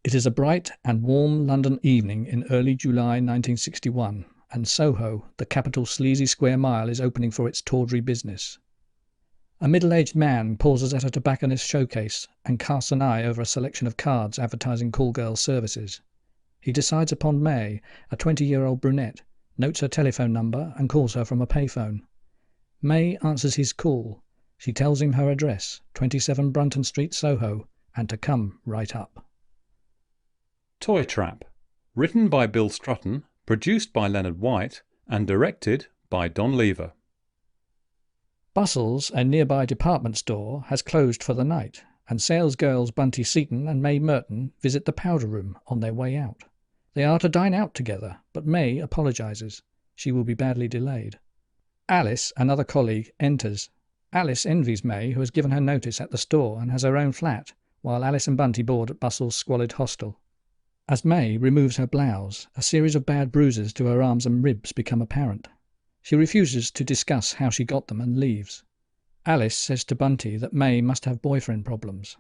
It is a bright and warm London evening in early July 1961, and Soho, the capital's sleazy square mile, is opening for its tawdry business. A middle-aged man pauses at a tobacconist's showcase and casts an eye over a selection of cards advertising call girl services. He decides upon May, a 20-year-old brunette, notes her telephone number and calls her from a payphone. May answers his call. She tells him her address, 27 Brunton Street, Soho, and to come right up. Toy Trap. Written by Bill Strutton, produced by Leonard White, and directed by Don Lever. Bustles, a nearby department store, has closed for the night, and salesgirls Bunty Seaton and May Merton visit the powder room on their way out. They are to dine out together, but May apologizes. She will be badly delayed. Alice, another colleague, enters. Alice envies May, who has given her notice at the store and has her own flat, while Alice and Bunty board at Bustle's squalid hostel. As May removes her blouse, a series of bad bruises to her arms and ribs become apparent. She refuses to discuss how she got them and leaves. Alice says to Bunty that May must have boyfriend problems.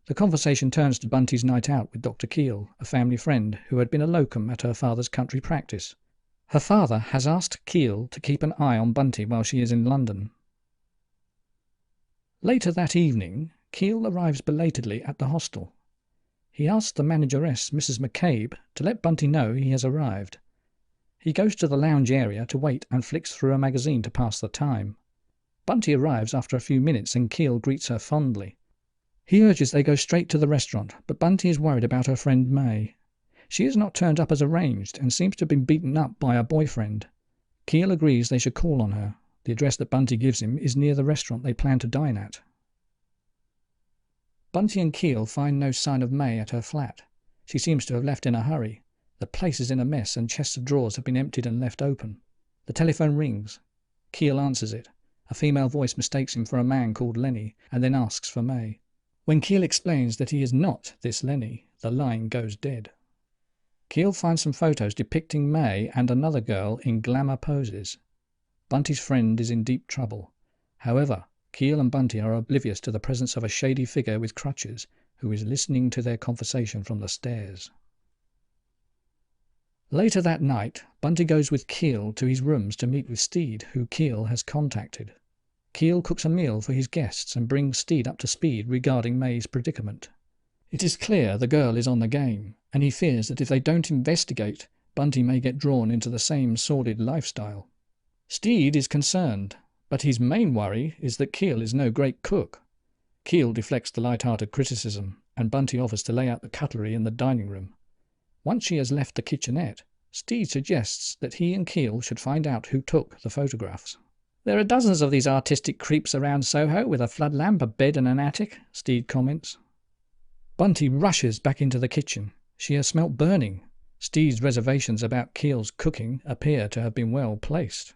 The conversation turns to Bunty's night out with Dr. Keel, a family friend who had been a locum at her father's country practice. Her father has asked Keel to keep an eye on Bunty while she is in London. Later that evening, Keel arrives belatedly at the hostel. He asks the manageress, Mrs. McCabe, to let Bunty know he has arrived. He goes to the lounge area to wait and flicks through a magazine to pass the time. Bunty arrives after a few minutes and Keel greets her fondly. He urges they go straight to the restaurant, but Bunty is worried about her friend May. She has not turned up as arranged and seems to have been beaten up by her boyfriend. Keel agrees they should call on her. The address that Bunty gives him is near the restaurant they plan to dine at. Bunty and Keel find no sign of May at her flat. She seems to have left in a hurry. The place is in a mess and chests of drawers have been emptied and left open. The telephone rings. Keel answers it. A female voice mistakes him for a man called Lenny and then asks for May. When Keel explains that he is not this Lenny, the line goes dead. Keel finds some photos depicting May and another girl in glamour poses. Bunty's friend is in deep trouble. However, Keel and Bunty are oblivious to the presence of a shady figure with crutches who is listening to their conversation from the stairs. Later that night, Bunty goes with Keel to his rooms to meet with Steed, who Keel has contacted. Keel cooks a meal for his guests and brings Steed up to speed regarding May's predicament. It is clear the girl is on the game, and he fears that if they don't investigate, Bunty may get drawn into the same sordid lifestyle. Steed is concerned, but his main worry is that Keel is no great cook. Keel deflects the light-hearted criticism, and Bunty offers to lay out the cutlery in the dining room. Once she has left the kitchenette, Steed suggests that he and Keel should find out who took the photographs. "There are dozens of these artistic creeps around Soho with a flood lamp, a bed and an attic," Steed comments. Bunty rushes back into the kitchen. She has smelt burning. Steed's reservations about Keel's cooking appear to have been well placed.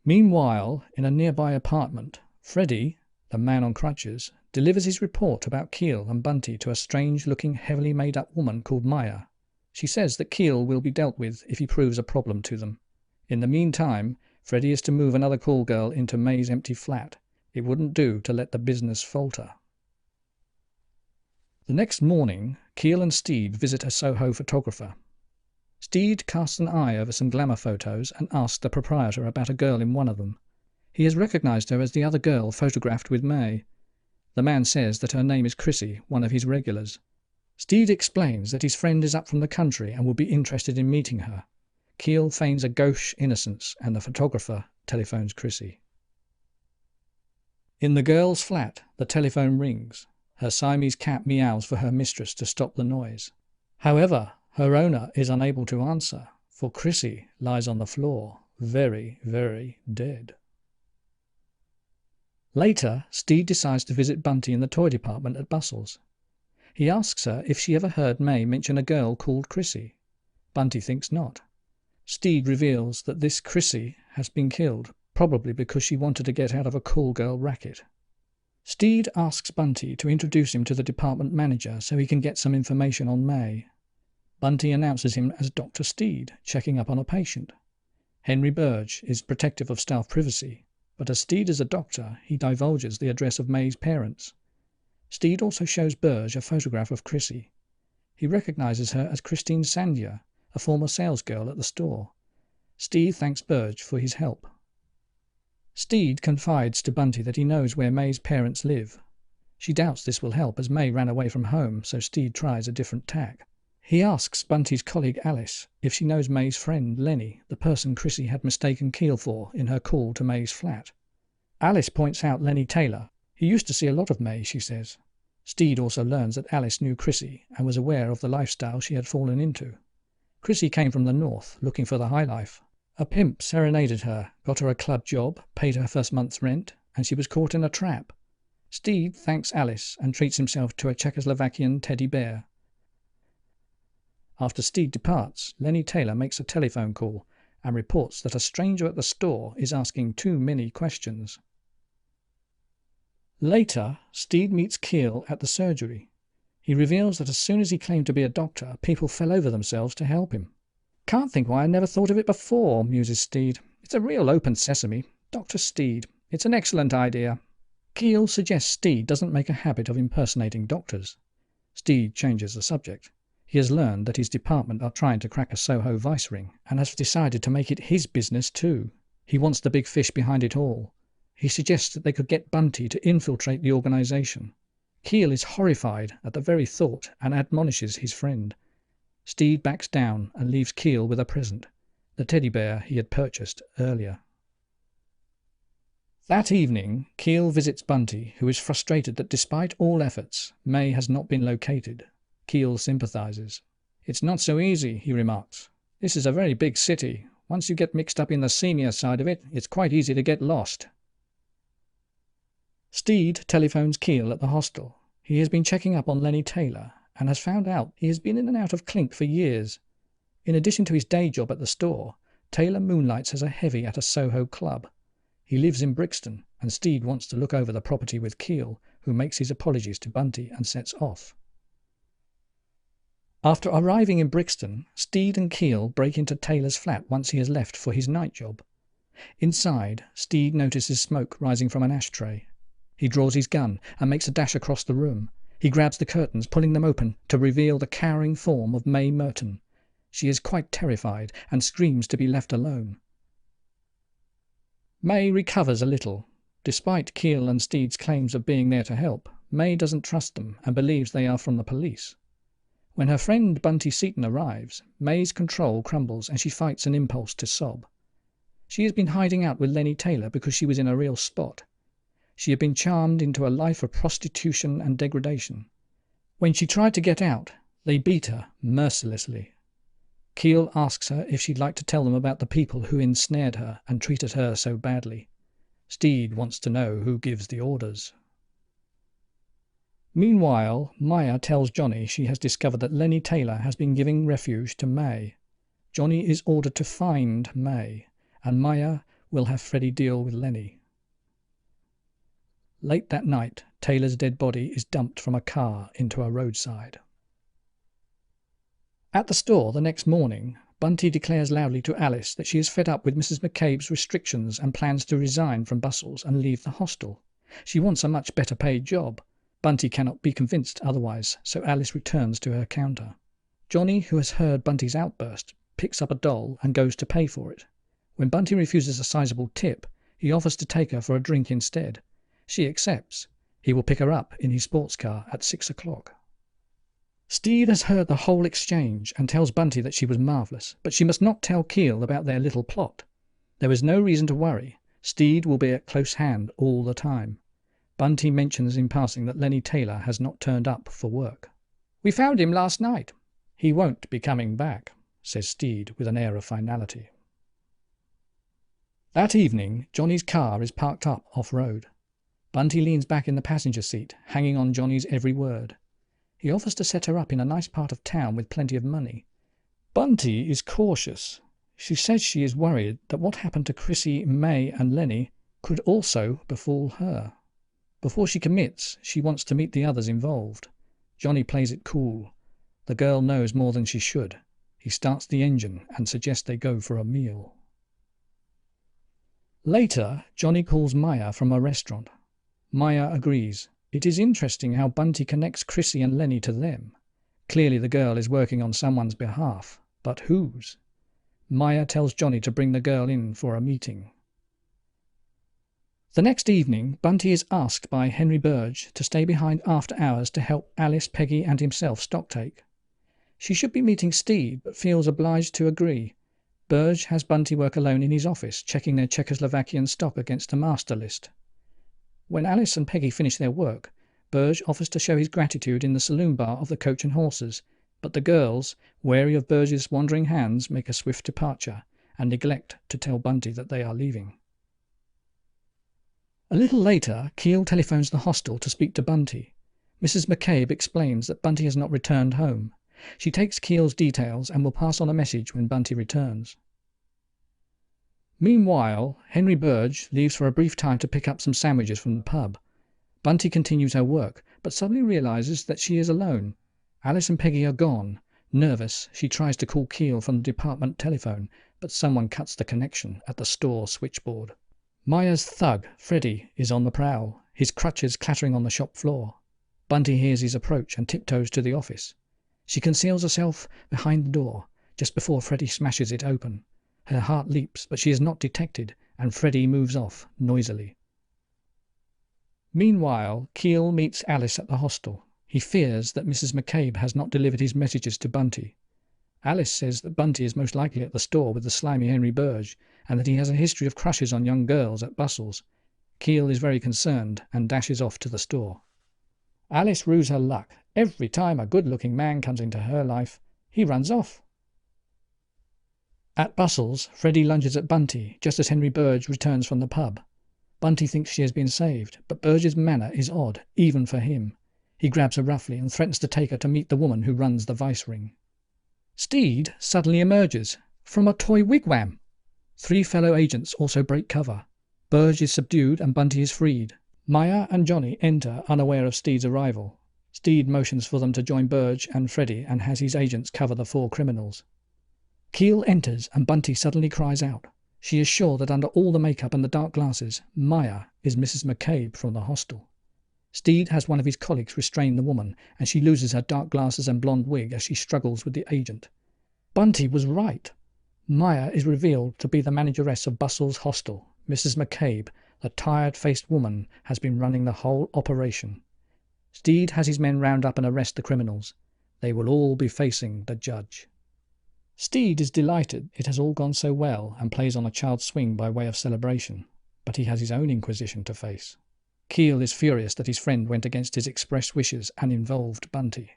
Meanwhile, in a nearby apartment, Freddie, the man on crutches, delivers his report about Keel and Bunty to a strange-looking, heavily made-up woman called Maya. She says that Keel will be dealt with if he proves a problem to them. In the meantime, Freddie is to move another call girl into May's empty flat. It wouldn't do to let the business falter. The next morning, Keel and Steed visit a Soho photographer. Steed casts an eye over some glamour photos and asks the proprietor about a girl in one of them. He has recognized her as the other girl photographed with May. The man says that her name is Chrissy, one of his regulars. Steed explains that his friend is up from the country and will be interested in meeting her. Keel feigns a gauche innocence and the photographer telephones Chrissy. In the girl's flat, the telephone rings. Her Siamese cat meows for her mistress to stop the noise. However, her owner is unable to answer, for Chrissy lies on the floor, very, very dead. Later, Steed decides to visit Bunty in the toy department at Bustles. He asks her if she ever heard May mention a girl called Chrissy. Bunty thinks not. Steed reveals that this Chrissy has been killed, probably because she wanted to get out of a call girl racket. Steed asks Bunty to introduce him to the department manager so he can get some information on May. Bunty announces him as Dr. Steed, checking up on a patient. Henry Burge is protective of staff privacy, but as Steed is a doctor, he divulges the address of May's parents. Steed also shows Burge a photograph of Chrissy. He recognizes her as Christine Sandia, a former salesgirl at the store. Steed thanks Burge for his help. Steed confides to Bunty that he knows where May's parents live. She doubts this will help as May ran away from home, so Steed tries a different tack. He asks Bunty's colleague Alice if she knows May's friend Lenny, the person Chrissy had mistaken Keel for in her call to May's flat. Alice points out Lenny Taylor. He used to see a lot of May, she says. Steed also learns that Alice knew Chrissy and was aware of the lifestyle she had fallen into. Chrissy came from the north, looking for the high life. A pimp serenaded her, got her a club job, paid her first month's rent, and she was caught in a trap. Steed thanks Alice and treats himself to a Czechoslovakian teddy bear. After Steed departs, Lenny Taylor makes a telephone call and reports that a stranger at the store is asking too many questions. Later, Steed meets Keel at the surgery. He reveals that as soon as he claimed to be a doctor, people fell over themselves to help him. "Can't think why I never thought of it before," muses Steed. "It's a real open sesame. Dr. Steed. It's an excellent idea." Keel suggests Steed doesn't make a habit of impersonating doctors. Steed changes the subject. He has learned that his department are trying to crack a Soho vice ring and has decided to make it his business too. He wants the big fish behind it all. He suggests that they could get Bunty to infiltrate the organization. Keel is horrified at the very thought and admonishes his friend. Steed backs down and leaves Keel with a present, the teddy bear he had purchased earlier. That evening, Keel visits Bunty, who is frustrated that despite all efforts, May has not been located. Keel sympathizes. "It's not so easy," he remarks. "This is a very big city. Once you get mixed up in the senior side of it, it's quite easy to get lost." Steed telephones Keel at the hostel. He has been checking up on Lenny Taylor and has found out he has been in and out of Clink for years. In addition to his day job at the store, Taylor moonlights as a heavy at a Soho club. He lives in Brixton, and Steed wants to look over the property with Keel, who makes his apologies to Bunty and sets off. After arriving in Brixton, Steed and Keel break into Taylor's flat once he has left for his night job. Inside, Steed notices smoke rising from an ashtray. He draws his gun and makes a dash across the room. He grabs the curtains, pulling them open to reveal the cowering form of May Merton. She is quite terrified and screams to be left alone. May recovers a little. Despite Keel and Steed's claims of being there to help, May doesn't trust them and believes they are from the police. When her friend Bunty Seaton arrives, May's control crumbles and she fights an impulse to sob. She has been hiding out with Lenny Taylor because she was in a real spot. She had been charmed into a life of prostitution and degradation. When she tried to get out, they beat her mercilessly. Keel asks her if she'd like to tell them about the people who ensnared her and treated her so badly. Steed wants to know who gives the orders. Meanwhile, Maya tells Johnny she has discovered that Lenny Taylor has been giving refuge to May. Johnny is ordered to find May, and Maya will have Freddie deal with Lenny. Late that night, Taylor's dead body is dumped from a car into a roadside. At the store the next morning, Bunty declares loudly to Alice that she is fed up with Mrs. McCabe's restrictions and plans to resign from Bustles and leave the hostel. She wants a much better paid job. Bunty cannot be convinced otherwise, so Alice returns to her counter. Johnny, who has heard Bunty's outburst, picks up a doll and goes to pay for it. When Bunty refuses a sizable tip, he offers to take her for a drink instead. She accepts. He will pick her up in his sports car at 6 o'clock. Steed has heard the whole exchange and tells Bunty that she was marvellous, but she must not tell Keel about their little plot. There is no reason to worry. Steed will be at close hand all the time. Bunty mentions in passing that Lenny Taylor has not turned up for work. "We found him last night." "He won't be coming back," says Steed with an air of finality. That evening, Johnny's car is parked up off-road. Bunty leans back in the passenger seat, hanging on Johnny's every word. He offers to set her up in a nice part of town with plenty of money. Bunty is cautious. She says she is worried that what happened to Chrissy, May and Lenny could also befall her. Before she commits, she wants to meet the others involved. Johnny plays it cool. The girl knows more than she should. He starts the engine and suggests they go for a meal. Later, Johnny calls Maya from a restaurant. Maya agrees. It is interesting how Bunty connects Chrissy and Lenny to them. Clearly the girl is working on someone's behalf, but whose? Maya tells Johnny to bring the girl in for a meeting. The next evening, Bunty is asked by Henry Burge to stay behind after hours to help Alice, Peggy and himself stocktake. She should be meeting Steed, but feels obliged to agree. Burge has Bunty work alone in his office, checking their Czechoslovakian stock against a master list. When Alice and Peggy finish their work, Burge offers to show his gratitude in the saloon bar of the Coach and Horses, but the girls, wary of Burge's wandering hands, make a swift departure and neglect to tell Bunty that they are leaving. A little later, Keel telephones the hostel to speak to Bunty. Mrs. McCabe explains that Bunty has not returned home. She takes Keel's details and will pass on a message when Bunty returns. Meanwhile, Henry Burge leaves for a brief time to pick up some sandwiches from the pub. Bunty continues her work, but suddenly realizes that she is alone. Alice and Peggy are gone. Nervous, she tries to call Keel from the department telephone, but someone cuts the connection at the store switchboard. Maya's thug, Freddy, is on the prowl, his crutches clattering on the shop floor. Bunty hears his approach and tiptoes to the office. She conceals herself behind the door, just before Freddy smashes it open. Her heart leaps, but she is not detected, and Freddy moves off, noisily. Meanwhile, Keel meets Alice at the hostel. He fears that Mrs. McCabe has not delivered his messages to Bunty. Alice says that Bunty is most likely at the store with the slimy Henry Burge, and that he has a history of crushes on young girls at Bustles. Keel is very concerned and dashes off to the store. Alice rues her luck. Every time a good-looking man comes into her life, he runs off. At Bustles, Freddy lunges at Bunty just as Henry Burge returns from the pub. Bunty thinks she has been saved, but Burge's manner is odd, even for him. He grabs her roughly and threatens to take her to meet the woman who runs the vice ring. Steed suddenly emerges from a toy wigwam. 3 fellow agents also break cover. Burge is subdued and Bunty is freed. Maya and Johnny enter unaware of Steed's arrival. Steed motions for them to join Burge and Freddy and has his agents cover the 4 criminals. Keel enters and Bunty suddenly cries out. She is sure that under all the makeup and the dark glasses, Maya is Mrs. McCabe from the hostel. Steed has one of his colleagues restrain the woman, and she loses her dark glasses and blonde wig as she struggles with the agent. Bunty was right. Maya is revealed to be the manageress of Bustle's hostel. Mrs. McCabe, the tired-faced woman, has been running the whole operation. Steed has his men round up and arrest the criminals. They will all be facing the judge. Steed is delighted it has all gone so well and plays on a child's swing by way of celebration, but he has his own inquisition to face. Keel is furious that his friend went against his express wishes and involved Bunty.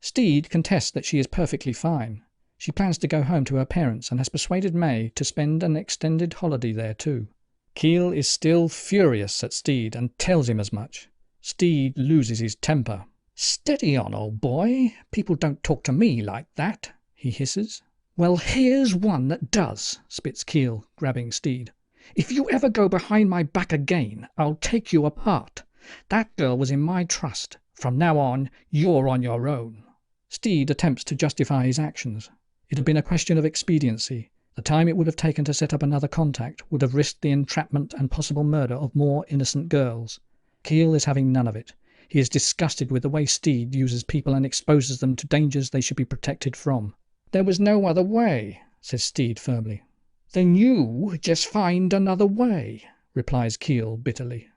Steed contests that she is perfectly fine. She plans to go home to her parents and has persuaded May to spend an extended holiday there too. Keel is still furious at Steed and tells him as much. Steed loses his temper. "Steady on, old boy. People don't talk to me like that," he hisses. "Well, here's one that does," spits Keel, grabbing Steed. "If you ever go behind my back again, I'll take you apart. That girl was in my trust. From now on, you're on your own." Steed attempts to justify his actions. It had been a question of expediency. The time it would have taken to set up another contact would have risked the entrapment and possible murder of more innocent girls. Keel is having none of it. He is disgusted with the way Steed uses people and exposes them to dangers they should be protected from. "There was no other way," says Steed firmly. "Then you just find another way," replies Keel bitterly.